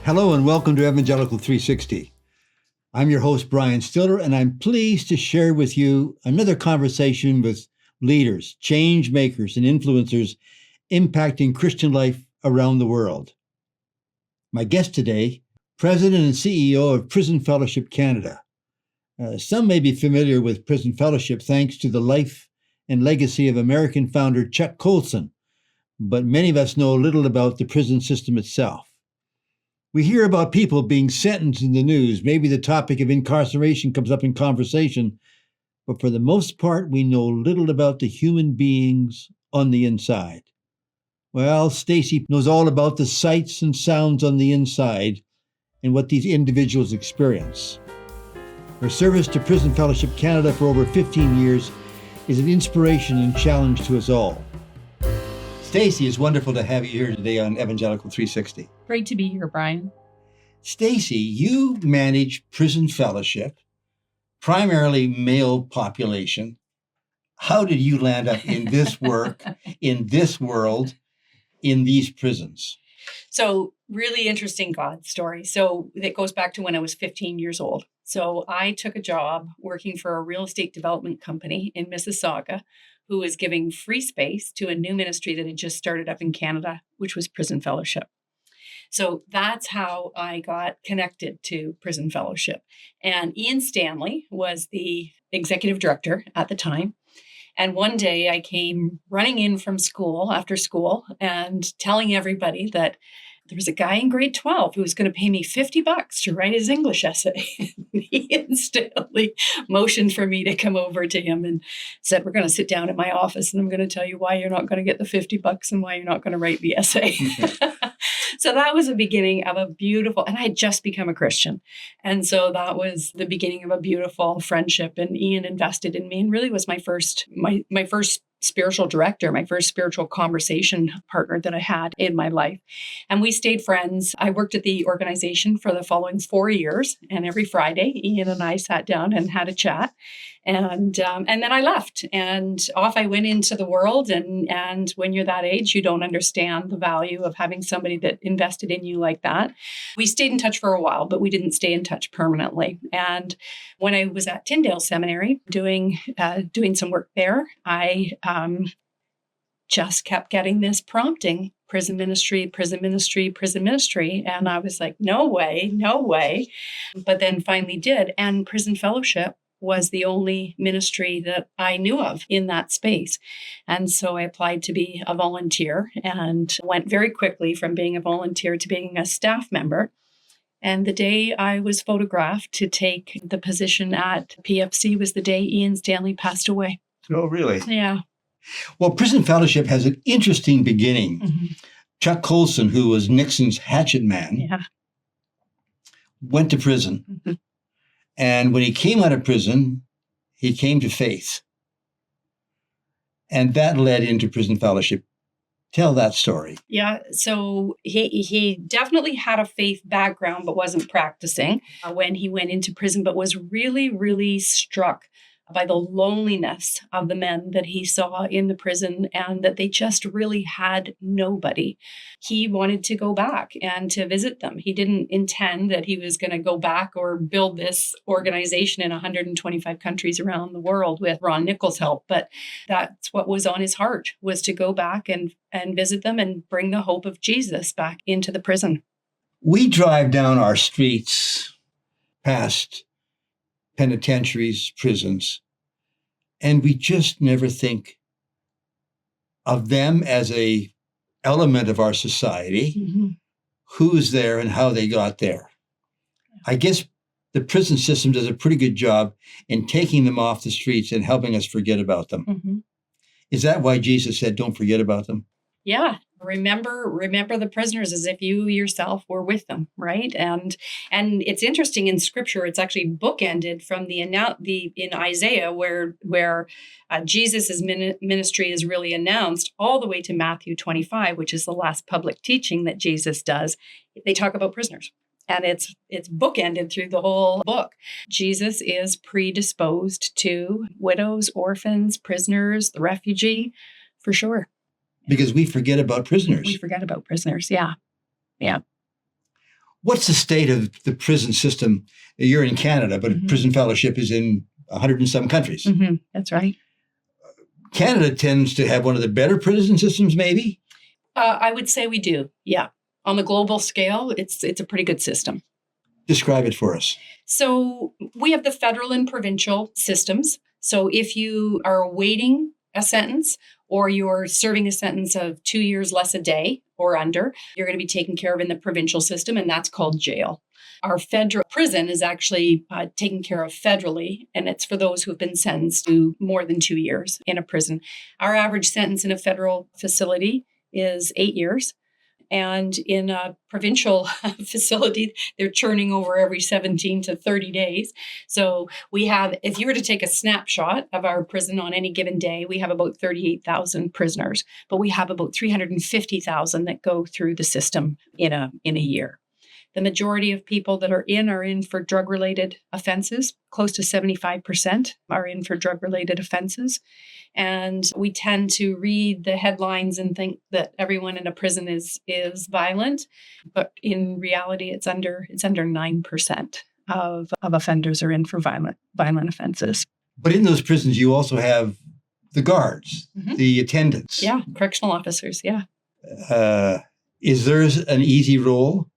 Hello and welcome to Evangelical 360. I'm your host, Brian Stiller, and I'm pleased to share with you another conversation with leaders, change makers, and influencers impacting Christian life around the world. My guest today, President and CEO of Prison Fellowship Canada. Some may be familiar with Prison Fellowship thanks to the life and legacy of American founder Chuck Colson, but many of us know little about the prison system itself. We hear about people being sentenced in the news. Maybe the topic of incarceration comes up in conversation, but for the most part, we know little about the human beings on the inside. Well, Stacey knows all about the sights and sounds on the inside and what these individuals experience. Her service to Prison Fellowship Canada for over 15 years is an inspiration and challenge to us all. Stacey, it's wonderful to have you here today on Evangelical 360. Great to be here, Brian. Stacey, you manage Prison Fellowship, primarily male population. How did you land up in this work, in this world, in these prisons? So really interesting God story. So it goes back to when I was 15 years old. So I took a job working for a real estate development company in Mississauga, who was giving free space to a new ministry that had just started up in Canada, which was Prison Fellowship. So that's how I got connected to Prison Fellowship. And Ian Stanley was the executive director at the time. And one day I came running in from school after school and telling everybody that there was a guy in grade 12 who was going to pay me $50 to write his English essay. He instantly motioned for me to come over to him and said, "We're going to sit down in my office and I'm going to tell you why you're not going to get the $50 and why you're not going to write the essay." So that was the beginning of a beautiful, and I had just become a Christian. And so that was the beginning of a beautiful friendship. And Ian invested in me and really was my first spiritual director, my first spiritual conversation partner that I had in my life. And we stayed friends. I worked at the organization for the following 4 years. And every Friday, Ian and I sat down and had a chat. And then I left and off I went into the world. And when you're that age, you don't understand the value of having somebody that invested in you like that. We stayed in touch for a while, but we didn't stay in touch permanently. And when I was at Tyndale Seminary doing some work there, I just kept getting this prompting, prison ministry, prison ministry, prison ministry. And I was like, no way, no way. But then finally did. And Prison Fellowship was the only ministry that I knew of in that space. And so I applied to be a volunteer and went very quickly from being a volunteer to being a staff member. And the day I was photographed to take the position at PFC was the day Ian Stanley passed away. Oh, really? Yeah. Well, Prison Fellowship has an interesting beginning. Mm-hmm. Chuck Colson, who was Nixon's hatchet man, went to prison. Mm-hmm. And when he came out of prison, he came to faith. And that led into Prison Fellowship. Tell that story. Yeah, so he definitely had a faith background, but wasn't practicing when he went into prison, but was really, really struck by the loneliness of the men that he saw in the prison and that they just really had nobody. He wanted to go back and to visit them. He didn't intend that he was going to go back or build this organization in 125 countries around the world with Ron Nichols' help, but that's what was on his heart, was to go back and visit them and bring the hope of Jesus back into the prison. We drive down our streets past penitentiaries, prisons, and we just never think of them as a element of our society, Mm-hmm. who's there and how they got there. I guess the prison system does a pretty good job in taking them off the streets and helping us forget about them. Mm-hmm. Is that why Jesus said, don't forget about them? Yeah. Remember the prisoners as if you yourself were with them, right? And it's interesting in Scripture. It's actually bookended from in Isaiah where Jesus's ministry is really announced, all the way to Matthew 25, which is the last public teaching that Jesus does. They talk about prisoners. And it's bookended through the whole book. Jesus is predisposed to widows, orphans, prisoners, the refugee, for sure. Because we forget about prisoners. We forget about prisoners, yeah. Yeah. What's the state of the prison system? You're in Canada, but Prison Fellowship is in 100 and some countries. That's right. Canada tends to have one of the better prison systems, maybe? I would say we do. Yeah. On the global scale, it's a pretty good system. Describe it for us. So we have the federal and provincial systems. So if you are awaiting a sentence or you're serving a sentence of 2 years less a day or under, you're going to be taken care of in the provincial system, and that's called jail. Our federal prison is actually taken care of federally, and it's for those who have been sentenced to more than 2 years in a prison. Our average sentence in a federal facility is 8 years. And in a provincial facility, they're churning over every 17 to 30 days. So we have, if you were to take a snapshot of our prison on any given day, we have about 38,000 prisoners, but we have about 350,000 that go through the system in a year. The majority of people that are in for drug-related offenses. Close to 75% are in for drug-related offenses. And we tend to read the headlines and think that everyone in a prison is violent, but in reality, it's under 9% of offenders are in for violent offenses. But in those prisons, you also have the guards, the attendants. Yeah, correctional officers. Yeah. Is there an easy role?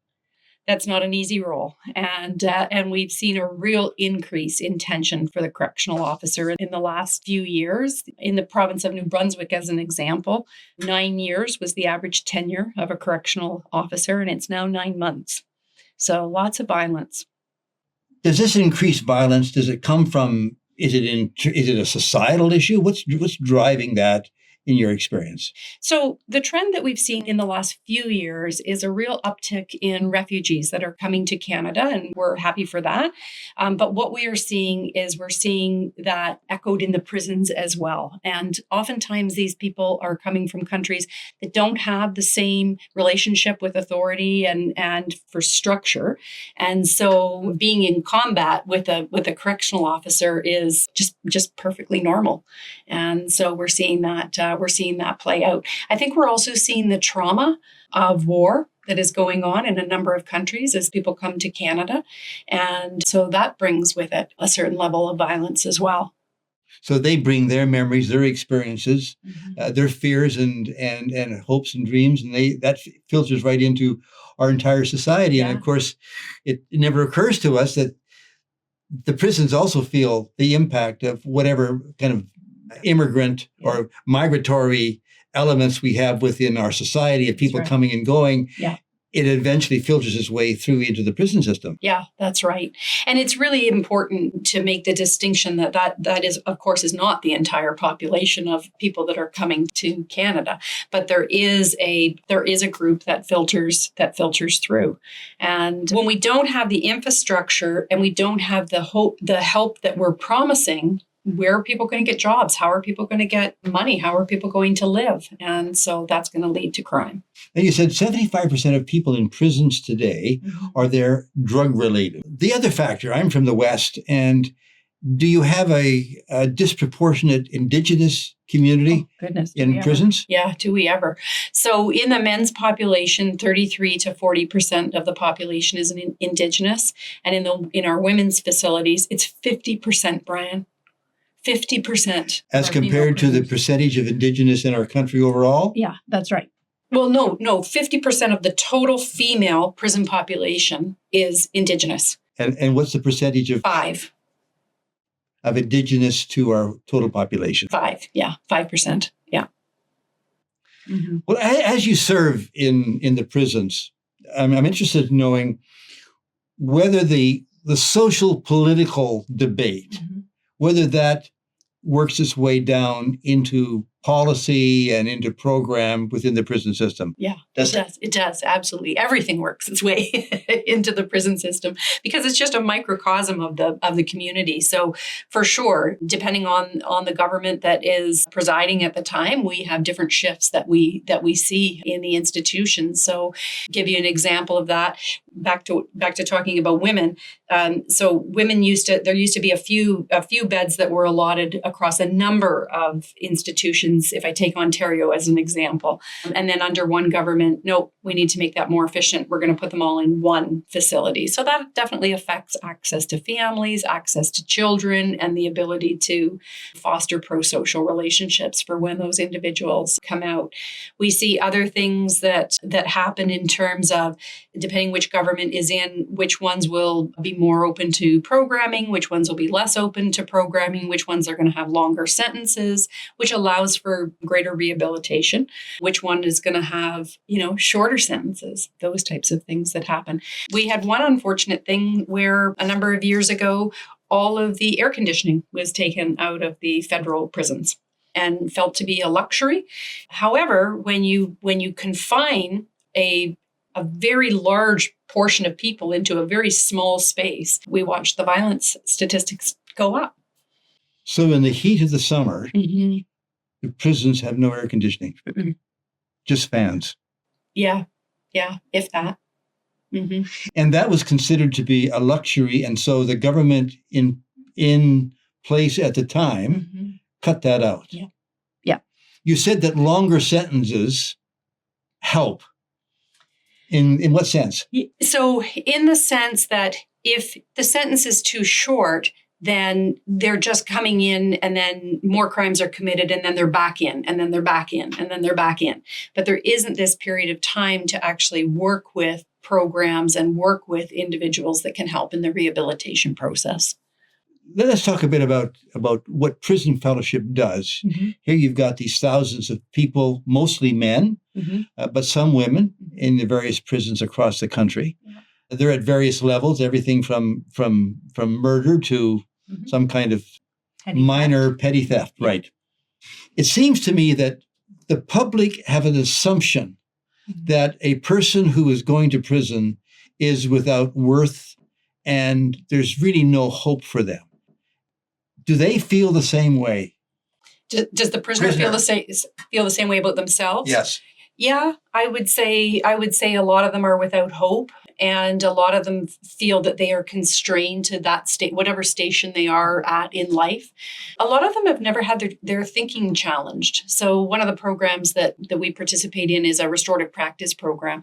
That's not an easy role. And we've seen a real increase in tension for the correctional officer in the last few years. In the province of New Brunswick, as an example, 9 years was the average tenure of a correctional officer, and it's now 9 months. So lots of violence. Does this increased violence, does it come from, is it a societal issue? What's driving that in your experience? So the trend that we've seen in the last few years is a real uptick in refugees that are coming to Canada, and we're happy for that. But what we are seeing is we're seeing that echoed in the prisons as well. And oftentimes these people are coming from countries that don't have the same relationship with authority and for structure. And so being in combat with a correctional officer is just perfectly normal. And so we're seeing that play out. I think we're also seeing the trauma of war that is going on in a number of countries as people come to Canada. And so that brings with it a certain level of violence as well. So they bring their memories, their experiences, their fears and hopes and dreams, and that filters right into our entire society. Yeah. And of course, it never occurs to us that the prisons also feel the impact of whatever kind of immigrant or migratory elements we have within our society of people coming and going. Yeah. It eventually filters its way through into the prison system. Yeah, that's right. And it's really important to make the distinction that is, of course, is not the entire population of people that are coming to Canada, but there is a group that filters through. And when we don't have the infrastructure and we don't have the help that we're promising, where are people going to get jobs? How are people going to get money? How are people going to live? And so that's going to lead to crime. And you said 75% of people in prisons today are there drug related. The other factor, I'm from the West, and do you have a disproportionate Indigenous community in prisons? Yeah, do we ever? So in the men's population, 33 to 40% of the population is Indigenous. And in our women's facilities, it's 50%, Brian. 50%. As compared to the percentage of Indigenous in our country overall? Yeah, that's right. Well, no, 50% of the total female prison population is Indigenous. And what's the percentage of? 5. Of Indigenous to our total population? 5, yeah, 5%, yeah. Mm-hmm. Well, as you serve in the prisons, I'm interested in knowing whether the social political debate, whether that works its way down into policy and into program within the prison system. Yeah, it does. Absolutely. Everything works its way into the prison system because it's just a microcosm of the community. So for sure, depending on the government that is presiding at the time, we have different shifts that we see in the institutions. So give you an example of that. back to talking about women. So there used to be a few beds that were allotted across a number of institutions. If I take Ontario as an example, and then under one government, nope, we need to make that more efficient. We're going to put them all in one facility. So that definitely affects access to families, access to children, and the ability to foster pro-social relationships for when those individuals come out. We see other things that happen in terms of, depending which government is in, which ones will be more open to programming, which ones will be less open to programming, which ones are going to have longer sentences, which allows for greater rehabilitation, which one is going to have, shorter sentences, those types of things that happen. We had one unfortunate thing where a number of years ago, all of the air conditioning was taken out of the federal prisons and felt to be a luxury. However, when you confine a very large portion of people into a very small space, we watch the violence statistics go up. So in the heat of the summer, Mm-hmm. the prisons have no air conditioning, just fans. Yeah, if that. Mm-hmm. And that was considered to be a luxury. And so the government in place at the time cut that out. Yeah. You said that longer sentences help. In what sense? So in the sense that if the sentence is too short, then they're just coming in and then more crimes are committed and then they're back in and then they're back in and then they're back in. But there isn't this period of time to actually work with programs and work with individuals that can help in the rehabilitation process. Let us talk a bit about what Prison Fellowship does. Mm-hmm. Here you've got these thousands of people, mostly men, but some women in the various prisons across the country. Yeah. They're at various levels, everything from murder to some kind of petty theft. Yeah. Right. It seems to me that the public have an assumption that a person who is going to prison is without worth and there's really no hope for them. Do they feel the same way? Does the prisoner feel the same way about themselves? Yes. Yeah, I would say a lot of them are without hope, and a lot of them feel that they are constrained to that state, whatever station they are at in life. A lot of them have never had their thinking challenged. So one of the programs that we participate in is a restorative practice program,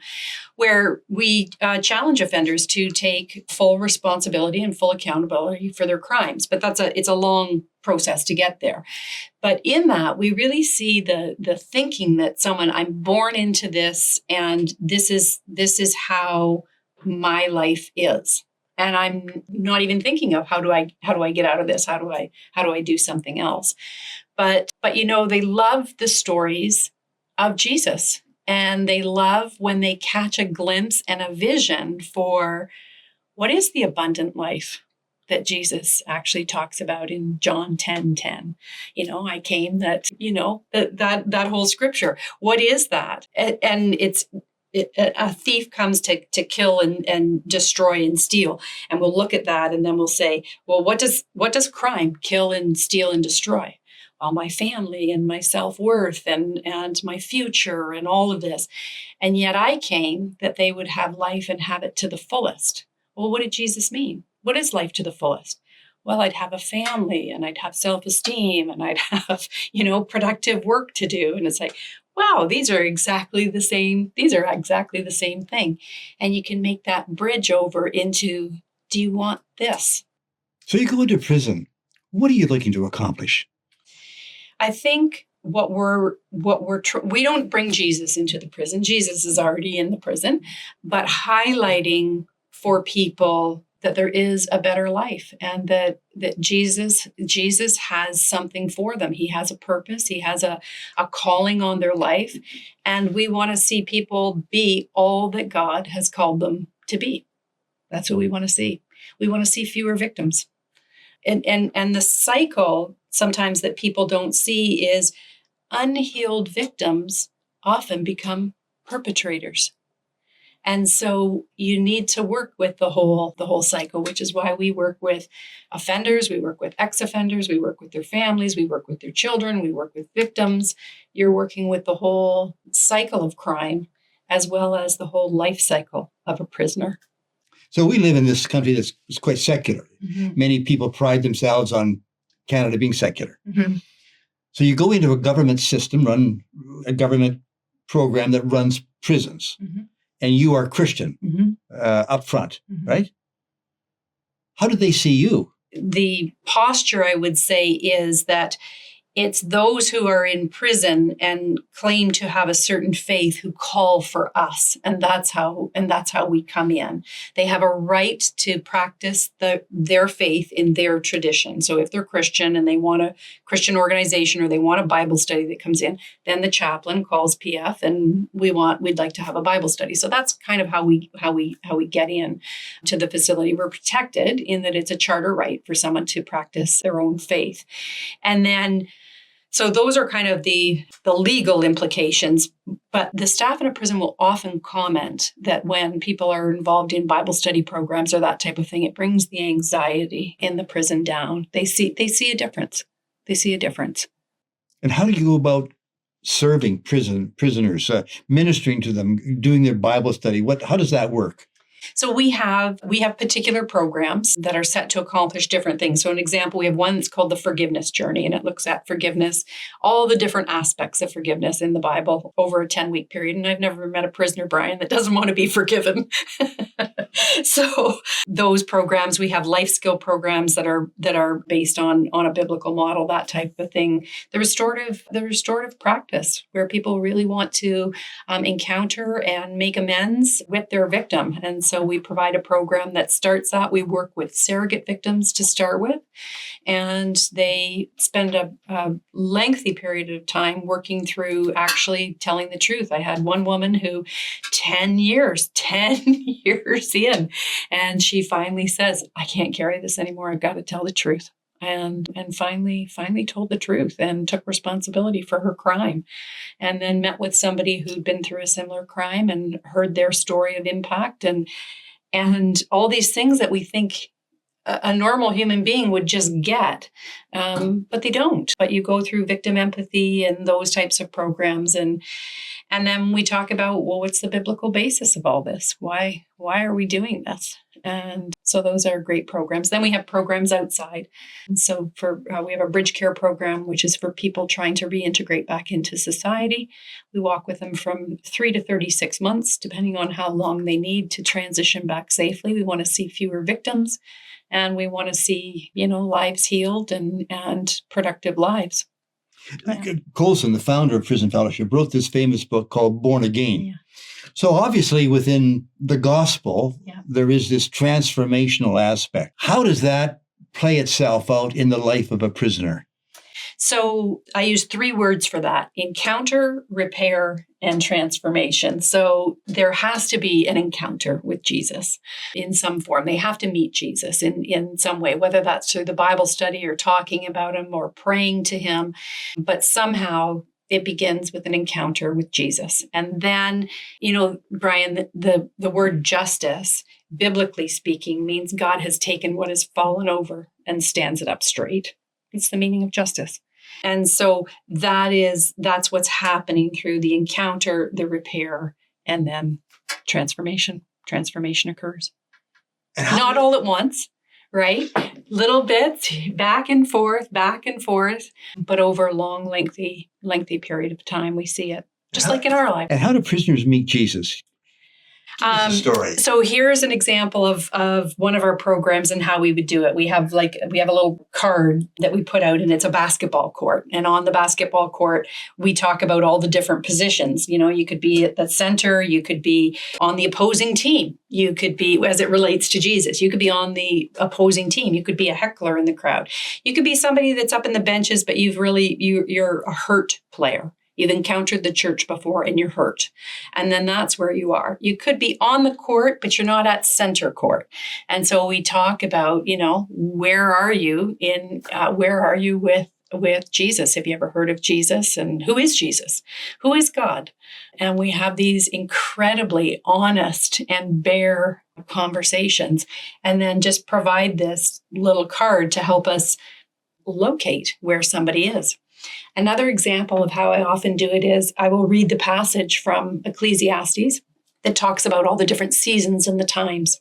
where we challenge offenders to take full responsibility and full accountability for their crimes. But it's a long process to get there. But in that, we really see the thinking that I'm born into this, and this is how my life is. And I'm not even thinking of how do I get out of this? How do I do something else? But they love the stories of Jesus, and they love when they catch a glimpse and a vision for what is the abundant life that Jesus actually talks about in John 10:10. I came that whole scripture. What is that? And a thief comes to kill and destroy and steal. And we'll look at that and then we'll say, well, what does crime kill and steal and destroy? Well, my family and my self-worth and my future and all of this. And yet I came that they would have life and have it to the fullest. Well, what did Jesus mean? What is life to the fullest? Well, I'd have a family and I'd have self-esteem and I'd have, productive work to do. And it's like, wow, these are exactly the same. These are exactly the same thing. And you can make that bridge over into, do you want this? So you go into prison. What are you looking to accomplish? I think we don't bring Jesus into the prison. Jesus is already in the prison, but highlighting for people that there is a better life and that Jesus has something for them. He has a purpose. He has a calling on their life. And we want to see people be all that God has called them to be. That's what we want to see. We want to see fewer victims. And the cycle sometimes that people don't see is unhealed victims often become perpetrators. And so you need to work with the whole cycle, which is why we work with offenders, we work with ex-offenders, we work with their families, we work with their children, we work with victims. You're working with the whole cycle of crime, as well as the whole life cycle of a prisoner. So we live in this country that's quite secular. Mm-hmm. Many people pride themselves on Canada being secular. Mm-hmm. So you go into a government system, run a government program that runs prisons, Mm-hmm. and you are Christian Mm-hmm. up front, Mm-hmm. right? How do they see you? The posture, I would say, is that it's those who are in prison and claim to have a certain faith who call for us, and that's how we come in. They have a right to practice their faith in their tradition. So if they're Christian and they want a Christian organization or they want a Bible study that comes in, then the chaplain calls PF and we'd like to have a Bible study. So that's kind of how we get in to the facility. We're protected in that it's a charter right for someone to practice their own faith, and then. So those are kind of the legal implications, but the staff in a prison will often comment that when people are involved in Bible study programs or that type of thing, it brings the anxiety in the prison down. They see a difference. They see a difference. And how do you go about serving prisoners, ministering to them, doing their Bible study? How does that work? So we have particular programs that are set to accomplish different things. So an example, we have one that's called the Forgiveness Journey, and it looks at forgiveness, all the different askects of forgiveness in the Bible over a 10-week period. And I've never met a prisoner, Brian, that doesn't want to be forgiven. So those programs, we have life skill programs that are based on a biblical model, that type of thing. The restorative practice, where people really want to encounter and make amends with their victim. And so we provide a program that starts that. We work with surrogate victims to start with, and they spend a lengthy period of time working through actually telling the truth. I had one woman who 10 years in, and she finally says, I can't carry this anymore. I've got to tell the truth. And finally told the truth and took responsibility for her crime, and then met with somebody who'd been through a similar crime and heard their story of impact and all these things that we think a normal human being would just get, but they don't. But you go through victim empathy and those types of programs, and then we talk about, well, what's the biblical basis of all this? Why are we doing this? And so those are great programs. Then we have programs outside. And so we have a bridge care program, which is for people trying to reintegrate back into society. We walk with them from 3 to 36 months, depending on how long they need to transition back safely. We want to see fewer victims, and we want to see, lives healed and productive lives. Yeah. Colson, the founder of Prison Fellowship, wrote this famous book called Born Again. Yeah. So obviously within the gospel, there is this transformational aspect. How does that play itself out in the life of a prisoner? So I use 3 words for that: encounter, repair, and transformation. So there has to be an encounter with Jesus in some form. They have to meet Jesus in some way, whether that's through the Bible study or talking about him or praying to him. But somehow it begins with an encounter with Jesus. And then, Brian, the word justice, biblically speaking, means God has taken what has fallen over and stands it up straight. It's the meaning of justice. And so that's what's happening through the encounter, the repair, and then transformation. Transformation occurs. Not all at once, right? Little bits, back and forth, but over a long, lengthy period of time, we see it, just like in our life. And how do prisoners meet Jesus? Story. So here's an example of one of our programs and how we would do it. We have a little card that we put out, and it's a basketball court. And on the basketball court, we talk about all the different positions. You could be at the center, you could be on the opposing team, you could be, as it relates to Jesus, you could be on the opposing team, you could be a heckler in the crowd, you could be somebody that's up in the benches, but you're a hurt player. You've encountered the church before and you're hurt. And then that's where you are. You could be on the court, but you're not at center court. And so we talk about, where are you with Jesus? Have you ever heard of Jesus? And who is Jesus? Who is God? And we have these incredibly honest and bare conversations, and then just provide this little card to help us locate where somebody is. Another example of how I often do it is I will read the passage from Ecclesiastes that talks about all the different seasons and the times.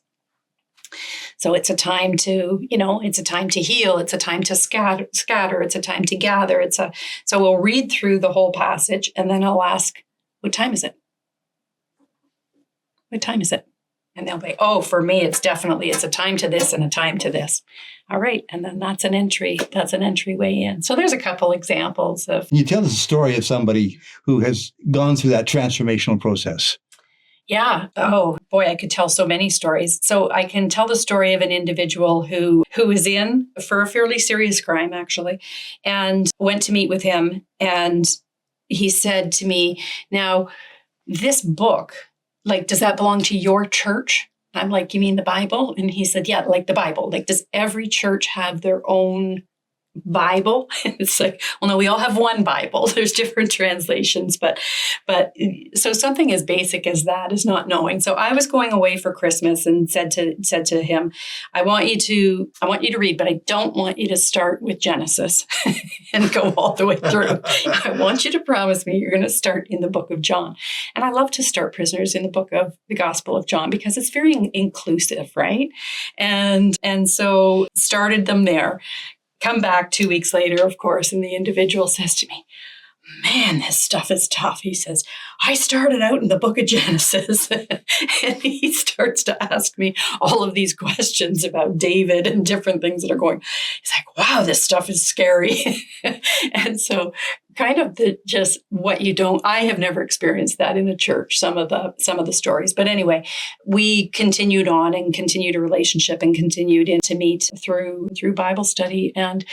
So it's a time to, it's a time to heal. It's a time to scatter. It's a time to gather. So we'll read through the whole passage and then I'll ask, what time is it? What time is it? And they'll be, oh, for me, it's a time to this and a time to this. All right. And then that's an entryway in. So there's a couple examples of. You tell us a story of somebody who has gone through that transformational process. Yeah. Oh, boy, I could tell so many stories. So I can tell the story of an individual who is in for a fairly serious crime, actually, and went to meet with him. And he said to me, now, this book, does that belong to your church? I'm like, you mean the Bible? And he said, yeah, like the Bible. Does every church have their own Bible? It's like, well, no, we all have one Bible. There's different translations, but so something as basic as that is not knowing. So I was going away for Christmas and said to him, I want you to read, but I don't want you to start with Genesis and go all the way through. I want you to promise me you're going to start in the book of John. And I love to start prisoners in the book of the Gospel of John because it's very inclusive, right? And so started them there. Come back 2 weeks later, of course, and the individual says to me, man, this stuff is tough. He says, I started out in the book of Genesis. And he starts to ask me all of these questions about David and different things that are going. He's like, wow, this stuff is scary. And so kind of just what you don't, I have never experienced that in a church, some of the stories. But anyway, we continued on and continued a relationship and continued to meet through Bible study. And,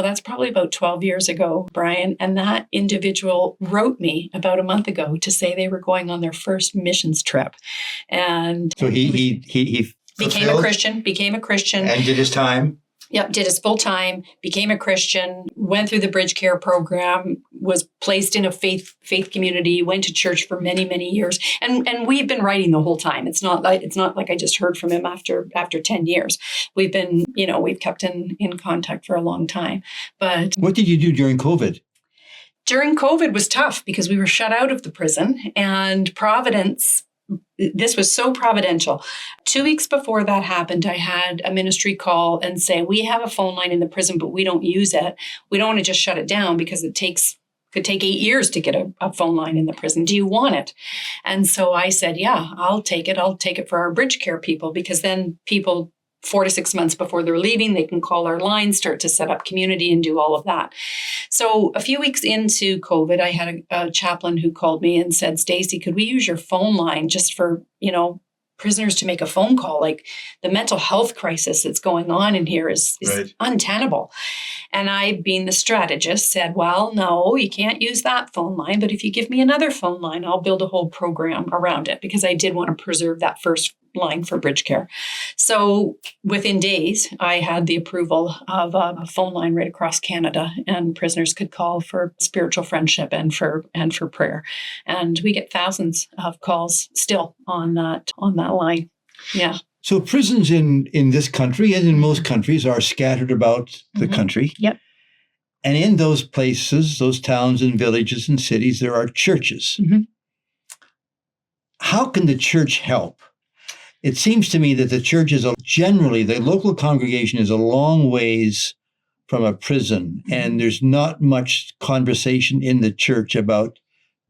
that's probably about 12 years ago, Brian. And that individual wrote me about a month ago to say they were going on their first missions trip. And so he became a Christian. And did his time. Yep, did his full time, became a Christian, went through the Bridge Care program, was placed in a faith community, went to church for many, many years. And we've been writing the whole time. It's not like I just heard from him after 10 years. We've been, we've kept in contact for a long time. But what did you do during COVID? During COVID was tough because we were shut out of the prison, and Providence, this was so providential. 2 weeks before that happened, I had a ministry call and say, we have a phone line in the prison, but we don't use it. We don't want to just shut it down because could take 8 years to get a phone line in the prison. Do you want it? And so I said, yeah, I'll take it. I'll take it for our Bridge Care people, because then people 4 to 6 months before they're leaving, they can call our line, start to set up community and do all of that. So a few weeks into COVID, I had a chaplain who called me and said, Stacey, could we use your phone line just for, prisoners to make a phone call? Like, the mental health crisis that's going on in here is right. Untenable. And I, being the strategist, said, well, no, you can't use that phone line. But if you give me another phone line, I'll build a whole program around it, because I did want to preserve that first line for Bridge Care. So within days, I had the approval of a phone line right across Canada, and prisoners could call for spiritual friendship and for prayer. And we get thousands of calls still on that line. Yeah. So prisons in this country and in most countries are scattered about the country. Yep. And in those places, those towns and villages and cities, there are churches. Mm-hmm. How can the church help? It seems to me that the church is generally, the local congregation is a long ways from a prison, and there's not much conversation in the church about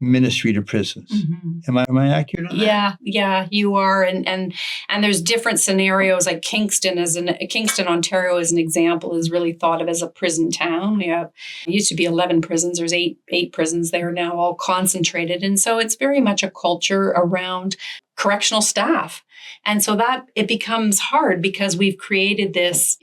ministry to prisons. Mm-hmm. Am I accurate on that? Yeah, you are. And there's different scenarios, like Kingston, Ontario, as an example, is really thought of as a prison town. It used to be 11 prisons. There's eight prisons there now, all concentrated. And so it's very much a culture around correctional staff. And so that it becomes hard because we've created this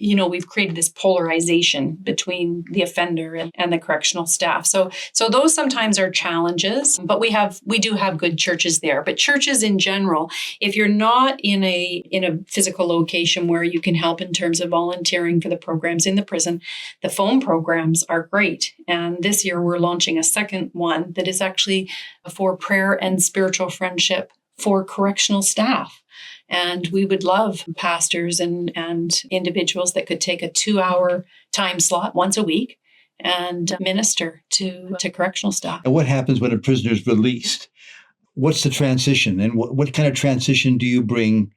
polarization between the offender and the correctional staff. So those sometimes are challenges, but we do have good churches there. But churches in general, if you're not in a physical location where you can help in terms of volunteering for the programs in the prison, the phone programs are great. And this year we're launching a second one that is actually for prayer and spiritual friendship for correctional staff. And we would love pastors and individuals that could take a 2-hour time slot once a week and minister to correctional staff. And what happens when a prisoner is released? What's the transition? And what kind of transition do you bring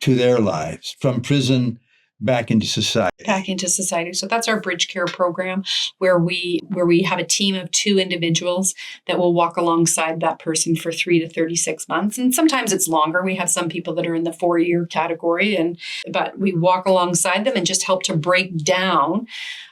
to their lives from prison back into society. Back into society. So that's our bridge care program where we have a team of 2 individuals that will walk alongside that person for 3 to 36 months. And sometimes it's longer. We have some people that are in the 4-year category, but we walk alongside them and just help to break down,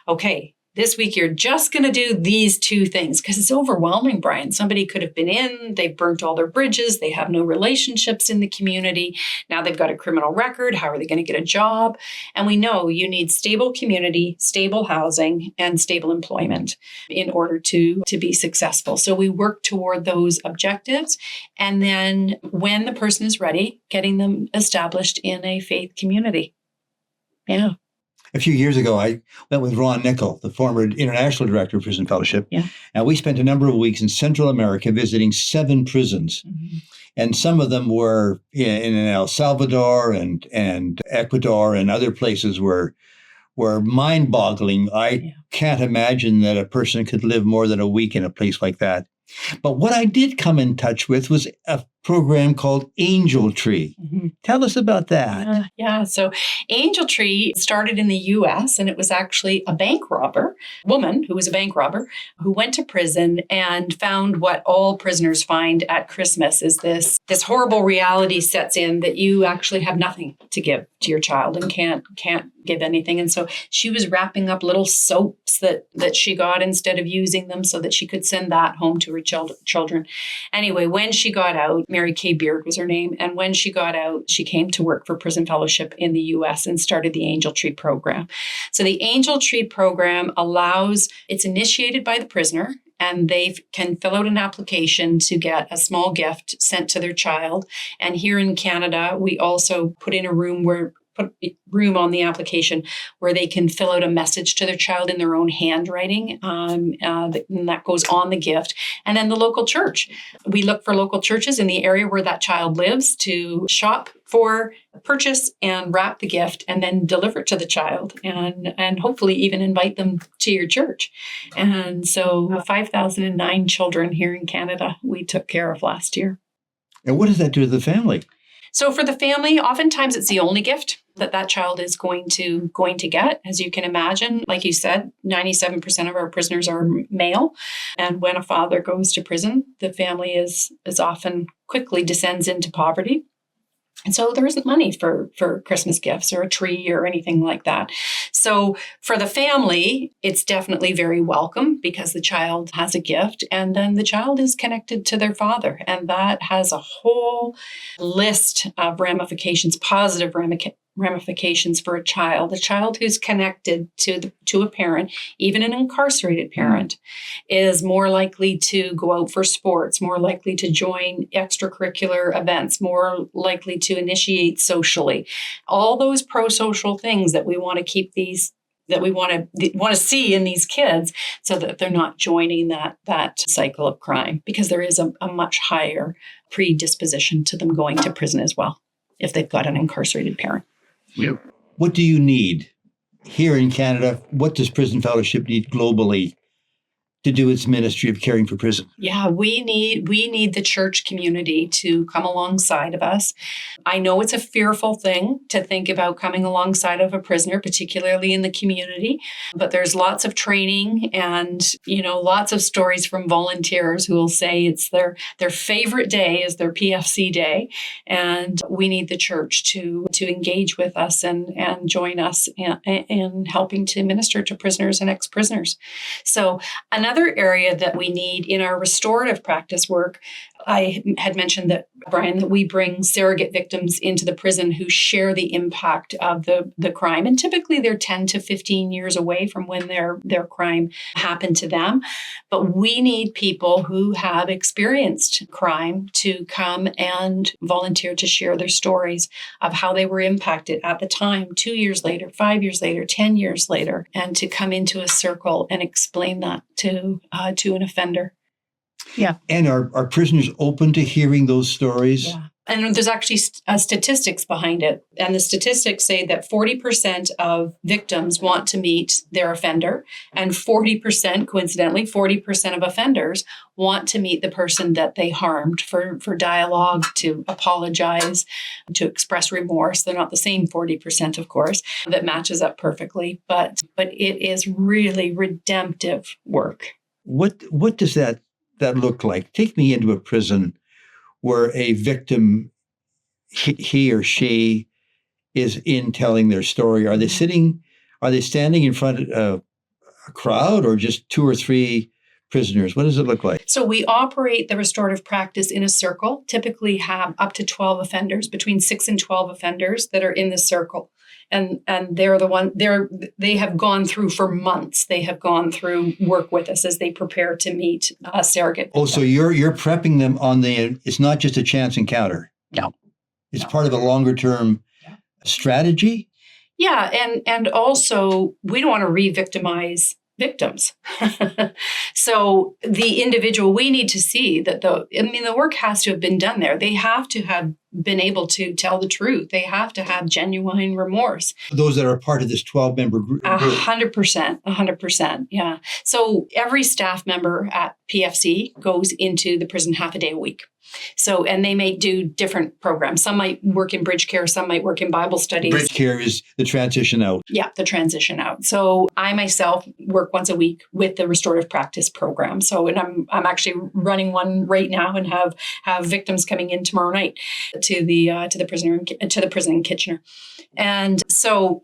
okay, this week, you're just going to do these 2 things, because it's overwhelming, Brian. Somebody could have been in, they've burnt all their bridges, they have no relationships in the community. Now they've got a criminal record. How are they going to get a job? And we know you need stable community, stable housing, and stable employment in order to be successful. So we work toward those objectives. And then when the person is ready, getting them established in a faith community. Yeah. A few years ago, I went with Ron Nickel, the former international director of Prison Fellowship, and we spent a number of weeks in Central America visiting 7 prisons. Mm-hmm. And some of them were in El Salvador and Ecuador and other places were mind-boggling. I can't imagine that a person could live more than a week in a place like that. But what I did come in touch with was a program called Angel Tree. Mm-hmm. Tell us about that. So Angel Tree started in the U.S., and it was actually a woman who was a bank robber, who went to prison and found what all prisoners find at Christmas is this horrible reality sets in that you actually have nothing to give to your child and can't give anything. And so she was wrapping up little soaps that she got instead of using them so that she could send that home to her children. Anyway, when she got out, Mary Kay Beard was her name. And when she got out, she came to work for Prison Fellowship in the U.S. and started the Angel Tree program. So the Angel Tree program it's initiated by the prisoner, and they can fill out an application to get a small gift sent to their child. And here in Canada, we also put room on the application where they can fill out a message to their child in their own handwriting, and that goes on the gift. And then the local church. We look for local churches in the area where that child lives to shop for, purchase, and wrap the gift, and then deliver it to the child, and hopefully even invite them to your church. And so 5,009 children here in Canada we took care of last year. And what does that do to the family? So for the family, oftentimes it's the only gift that child is going to get. As you can imagine, like you said, 97% of our prisoners are male. And when a father goes to prison, the family is often quickly descends into poverty. And so there isn't money for Christmas gifts or a tree or anything like that. So for the family, it's definitely very welcome because the child has a gift, and then the child is connected to their father. And that has a whole list of ramifications, positive ramifications for a child who's connected to a parent, even an incarcerated parent, is more likely to go out for sports, more likely to join extracurricular events, more likely to initiate socially. All those pro-social things that we want to keep that we want to see in these kids so that they're not joining that cycle of crime, because there is a much higher predisposition to them going to prison as well if they've got an incarcerated parent. Yep. What do you need here in Canada? What does Prison Fellowship need globally to do its ministry of caring for prison? Yeah, we need the church community to come alongside of us. I know it's a fearful thing to think about coming alongside of a prisoner, particularly in the community, but there's lots of training and, lots of stories from volunteers who will say it's their favorite day is their PFC day. And we need the church to engage with us and join us in helping to minister to prisoners and ex-prisoners. So another area that we need in our restorative practice work, I had mentioned that, Brian, that we bring surrogate victims into the prison who share the impact of the crime. And typically they're 10 to 15 years away from when their crime happened to them. But we need people who have experienced crime to come and volunteer to share their stories of how they were impacted at the time, 2 years later, 5 years later, 10 years later, and to come into a circle and explain that to an offender. Yeah. And are prisoners open to hearing those stories? Yeah. And there's actually statistics behind it. And the statistics say that 40% of victims want to meet their offender, and 40%, coincidentally, 40% of offenders want to meet the person that they harmed for dialogue, to apologize, to express remorse. They're not the same 40%, of course, that matches up perfectly, but it is really redemptive work. What does that look like? Take me into a prison where a victim, he or she, is in telling their story. Are they standing in front of a crowd, or just 2 or 3 prisoners? What does it look like? So we operate the restorative practice in a circle, typically have up to 12 offenders, between 6 and 12 offenders that are in the circle. And they have gone through for months. They have gone through work with us as they prepare to meet a surrogate. Oh, so you're prepping them it's not just a chance encounter. No. It's part of a longer term strategy. Yeah. And also we don't want to re-victimize victims. So the individual, we need to see that the work has to have been done there. They have to have been able to tell the truth. They have to have genuine remorse. Those that are part of this 12-member group. 100%. Yeah. So every staff member at PFC goes into the prison half a day a week. So, and they may do different programs. Some might work in bridge care. Some might work in Bible studies. Bridge care is the transition out. Yeah, the transition out. So I myself work once a week with the restorative practice program. So, and I'm actually running one right now, and have victims coming in tomorrow night to the prison in Kitchener. And so,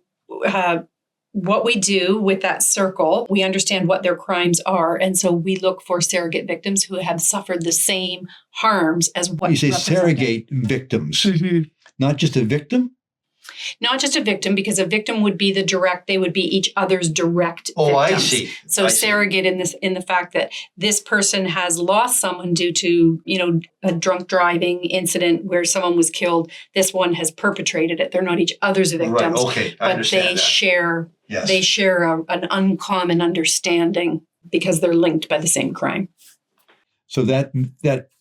what we do with that circle, we understand what their crimes are. And so we look for surrogate victims who have suffered the same harms as what you say surrogate victims, not just a victim? Not just a victim, because a victim would be they would be each other's direct victims. Oh, I see. So surrogate in the fact that this person has lost someone due to, a drunk driving incident where someone was killed. This one has perpetrated it. They're not each other's victims. Right, okay, I understand they that. share Yes. They share an uncommon understanding because they're linked by the same crime. So that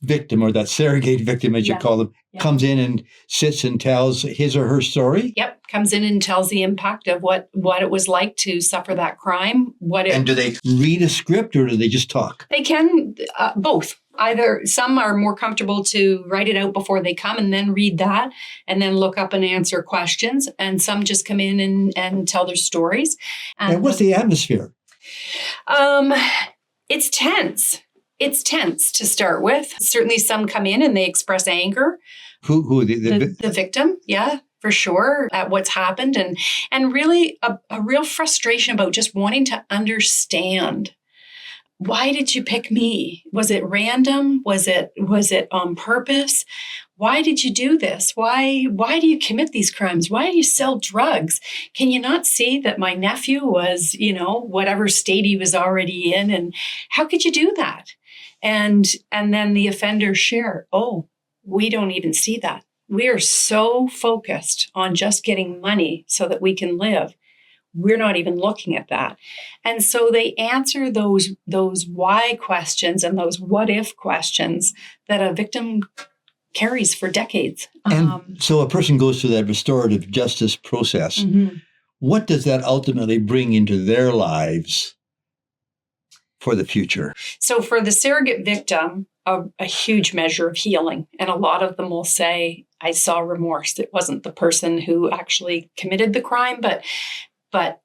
victim, or that surrogate victim, as you call them, comes in and sits and tells his or her story? Yep, comes in and tells the impact of what it was like to suffer that crime. And do they read a script, or do they just talk? They can, both. Either some are more comfortable to write it out before they come and then read that and then look up and answer questions. And some just come in and tell their stories. And what's the atmosphere? It's tense. It's tense to start with. Certainly some come in and they express anger. Who the victim, yeah, for sure, at what's happened. And really a real frustration about just wanting to understand. Why did you pick me? Was it random? Was it on purpose? Why did you do this? Why do you commit these crimes? Why do you sell drugs? Can you not see that my nephew was, whatever state he was already in? And how could you do that? And then the offenders share, oh, we don't even see that. We are so focused on just getting money so that we can live. We're not even looking at that. And so they answer those why questions and those what if questions that a victim carries for decades. And so a person goes through that restorative justice process. Mm-hmm. What does that ultimately bring into their lives for the future? So for the surrogate victim, a huge measure of healing. And a lot of them will say, I saw remorse. It wasn't the person who actually committed the crime, but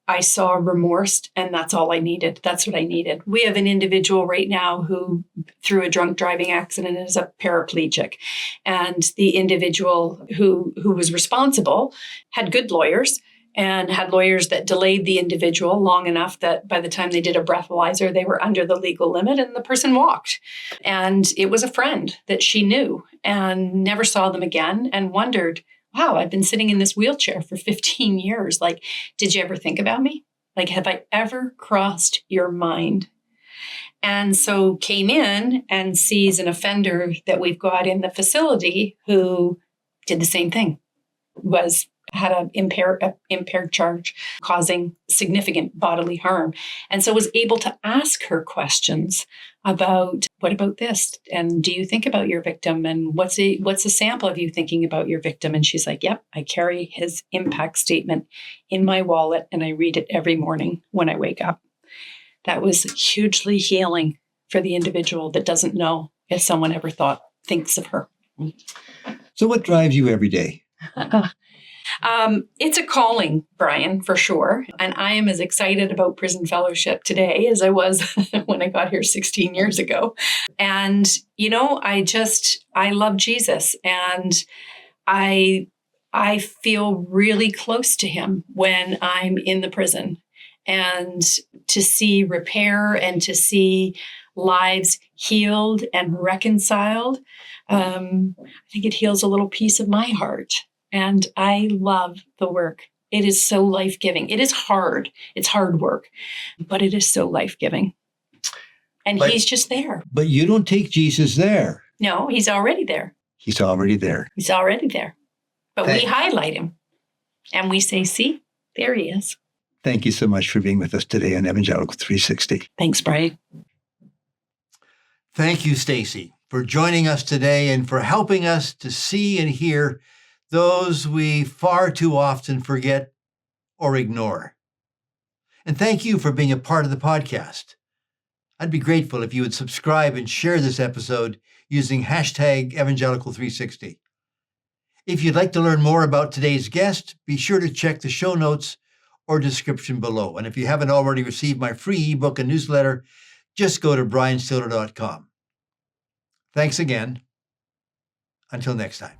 I saw remorse, and that's all I needed. That's what I needed. We have an individual right now who, through a drunk driving accident, is a paraplegic. And the individual who was responsible had good lawyers, and had lawyers that delayed the individual long enough that by the time they did a breathalyzer, they were under the legal limit and the person walked. And it was a friend that she knew and never saw them again, and wondered, wow, I've been sitting in this wheelchair for 15 years. Like, did you ever think about me? Like, have I ever crossed your mind? And so came in and sees an offender that we've got in the facility who did the same thing, was had a impaired charge causing significant bodily harm. And so was able to ask her questions about, what about this? And do you think about your victim? And what's a sample of you thinking about your victim? And she's like, yep, I carry his impact statement in my wallet and I read it every morning when I wake up. That was hugely healing for the individual that doesn't know if someone ever thinks of her. So what drives you every day? It's a calling, Brian, for sure. And I am as excited about prison fellowship today as I was when I got here 16 years ago. And, I love Jesus, and I feel really close to him when I'm in the prison, and to see repair and to see lives healed and reconciled. I think it heals a little piece of my heart. And I love the work. It is so life-giving. It is hard. It's hard work, but it is so life-giving. And he's just there. But you don't take Jesus there. No, he's already there. He's already there. He's already there. But we highlight him and we say, see, there he is. Thank you so much for being with us today on Evangelical 360. Thanks, Brian. Thank you, Stacey, for joining us today and for helping us to see and hear those we far too often forget or ignore. And thank you for being a part of the podcast. I'd be grateful if you would subscribe and share this episode using hashtag Evangelical360. If you'd like to learn more about today's guest, be sure to check the show notes or description below. And if you haven't already received my free ebook and newsletter, just go to brianstiller.com. Thanks again. Until next time.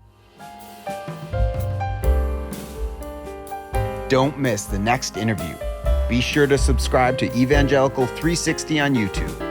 Don't miss the next interview. Be sure to subscribe to Evangelical 360 on YouTube.